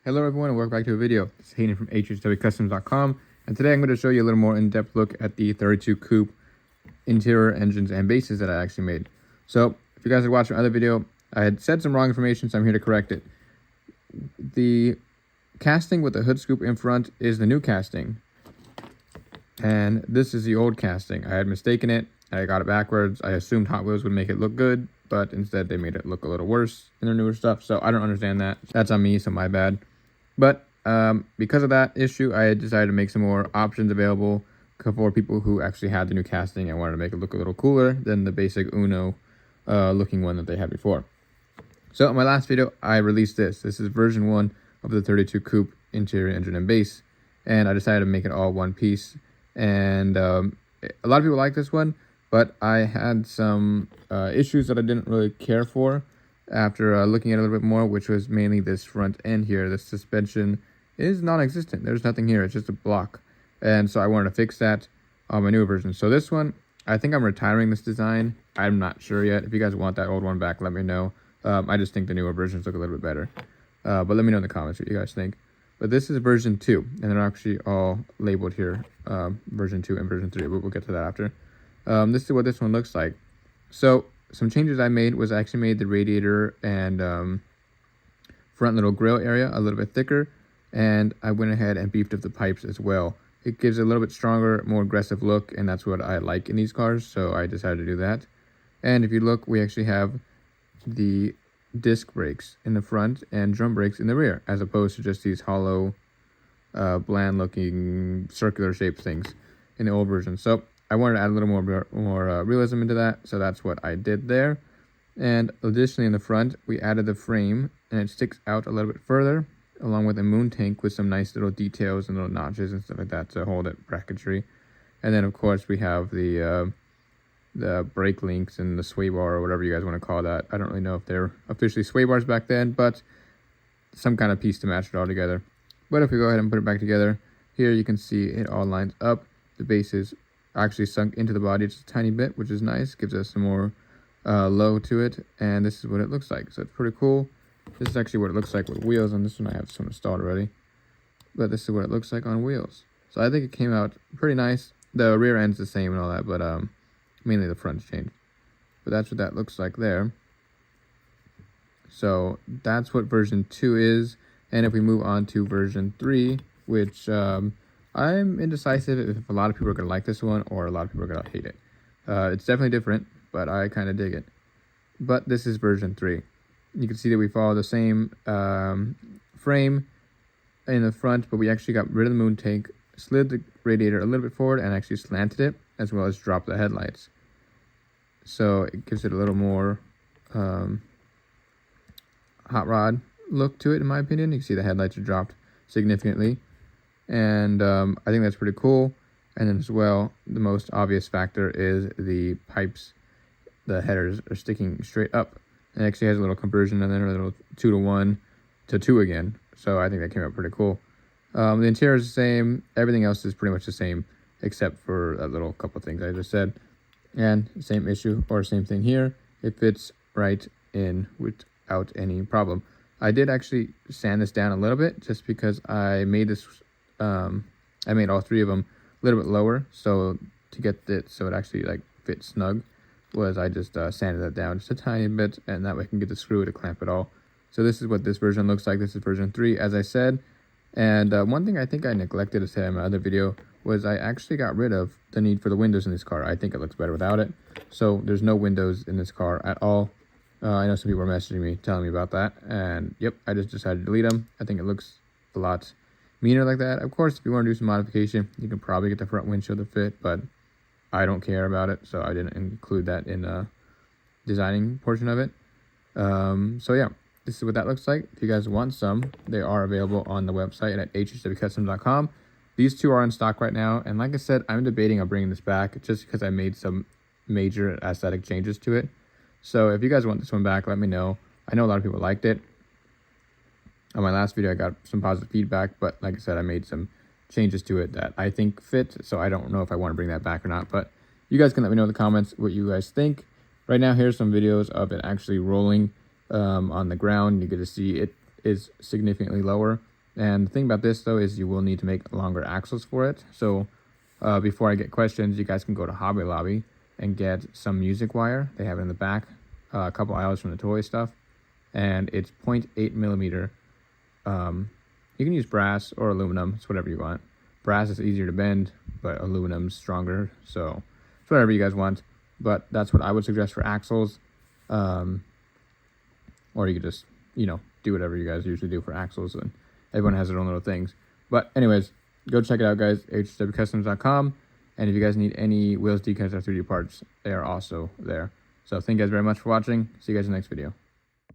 Hello everyone and welcome back to a video. This is Hayden from HHWCUSTOMS.com, and today I'm going to show you a little more in-depth look at the 32 Coupe interior engines and bases that I actually made. So if you guys had watched my other video, I had said some wrong information, so I'm here to correct it. The casting with the hood scoop in front is the new casting, and this is the old casting. I had mistaken it. I got it backwards. I assumed Hot Wheels would make it look good, but instead they made it look a little worse in their newer stuff, so I don't understand that. That's on me, so my bad. But because of that issue, I decided to make some more options available for people who actually had the new casting and wanted to make it look a little cooler than the basic Uno looking one that they had before. So in my last video, I released this. This is version 1 of the 32 Coupe interior engine and base, and I decided to make it all one piece. And a lot of people like this one, but I had some issues that I didn't really care for after looking at it a little bit more, which was mainly this front end here. The suspension is non-existent. There's nothing here. It's just a block. And so I wanted to fix that on my newer version. So this one, I think I'm retiring this design. I'm not sure yet. If you guys want that old one back, let me know. I just think the newer versions look a little bit better. But let me know in the comments what you guys think. But this is version 2, and they're actually all labeled here, version 2 and version 3, but we'll get to that after. This is what this one looks like. So some changes I made was I actually made the radiator and front little grill area a little bit thicker, and I went ahead and beefed up the pipes as well. It gives a little bit stronger, more aggressive look, and that's what I like in these cars, so I decided to do that. And if you look, we actually have the disc brakes in the front and drum brakes in the rear, as opposed to just these hollow, bland looking circular shaped things in the old version. So I wanted to add a little more realism into that, so that's what I did there. And additionally in the front, we added the frame, and it sticks out a little bit further, along with a moon tank with some nice little details and little notches and stuff like that to hold it bracketry. And then of course we have the brake links and the sway bar, or whatever you guys want to call that. I don't really know if they're officially sway bars back then, but some kind of piece to match it all together. But if we go ahead and put it back together, here you can see it all lines up. The base is actually sunk into the body just a tiny bit, which is nice. Gives us some more low to it, and this is what it looks like. So it's pretty cool. This is actually what it looks like with wheels on this one. I have this one installed already, but this is what it looks like on wheels. So I think it came out pretty nice. The rear end's the same and all that, but mainly the front's changed. But that's what that looks like there. So that's what version 2 is. And if we move on to version 3, which I'm indecisive if a lot of people are going to like this one or a lot of people are going to hate it. It's definitely different, but I kind of dig it. But this is version 3. You can see that we follow the same frame in the front, but we actually got rid of the moon tank, slid the radiator a little bit forward, and actually slanted it, as well as dropped the headlights. So it gives it a little more hot rod look to it, in my opinion. You can see the headlights are dropped significantly, and I think that's pretty cool. And then as well, the most obvious factor is the pipes. The headers are sticking straight up. It actually has a little conversion and then a little 2-to-1 to 2 again. So I think that came out pretty cool. The interior is the same. Everything else is pretty much the same, except for that little couple things I just said. And same issue, or same thing here. It fits right in without any problem. I did actually sand this down a little bit, just because I made this, I made all 3 of them a little bit lower, so to get it so it actually like fits snug, was I just sanded that down just a tiny bit, and that way I can get the screw to clamp it all. So this is what this version looks like. This is version 3, as I said. And one thing I think I neglected to say in my other video was I actually got rid of the need for the windows in this car. I think it looks better without it. So there's no windows in this car at all. I know some people are messaging me, telling me about that. And yep, I just decided to delete them. I think it looks a lot meaner like that. Of course, if you want to do some modification, you can probably get the front windshield to fit, but I don't care about it, so I didn't include that in the designing portion of it. So yeah, this is what that looks like. If you guys want some, they are available on the website at HHWCUSTOMS.com. These 2 are in stock right now, and like I said, I'm debating on bringing this back just because I made some major aesthetic changes to it. So if you guys want this one back, let me know. I know a lot of people liked it. On my last video, I got some positive feedback, but like I said, I made some changes to it that I think fit, so I don't know if I want to bring that back or not. But you guys can let me know in the comments what you guys think. Right now, here's some videos of it actually rolling on the ground. You get to see it is significantly lower. And the thing about this though is you will need to make longer axles for it. So before I get questions, you guys can go to Hobby Lobby and get some music wire. They have it in the back, a couple aisles from the toy stuff, and it's 0.8 millimeter. You can use brass or aluminum. It's whatever you want. Brass is easier to bend, but aluminum's stronger. So it's whatever you guys want. But that's what I would suggest for axles. Or you could just, do whatever you guys usually do for axles. And everyone has their own little things. But anyways, go check it out, guys. HHWCUSTOMS.com. And if you guys need any wheels, decals, or 3D parts, they are also there. So thank you guys very much for watching. See you guys in the next video.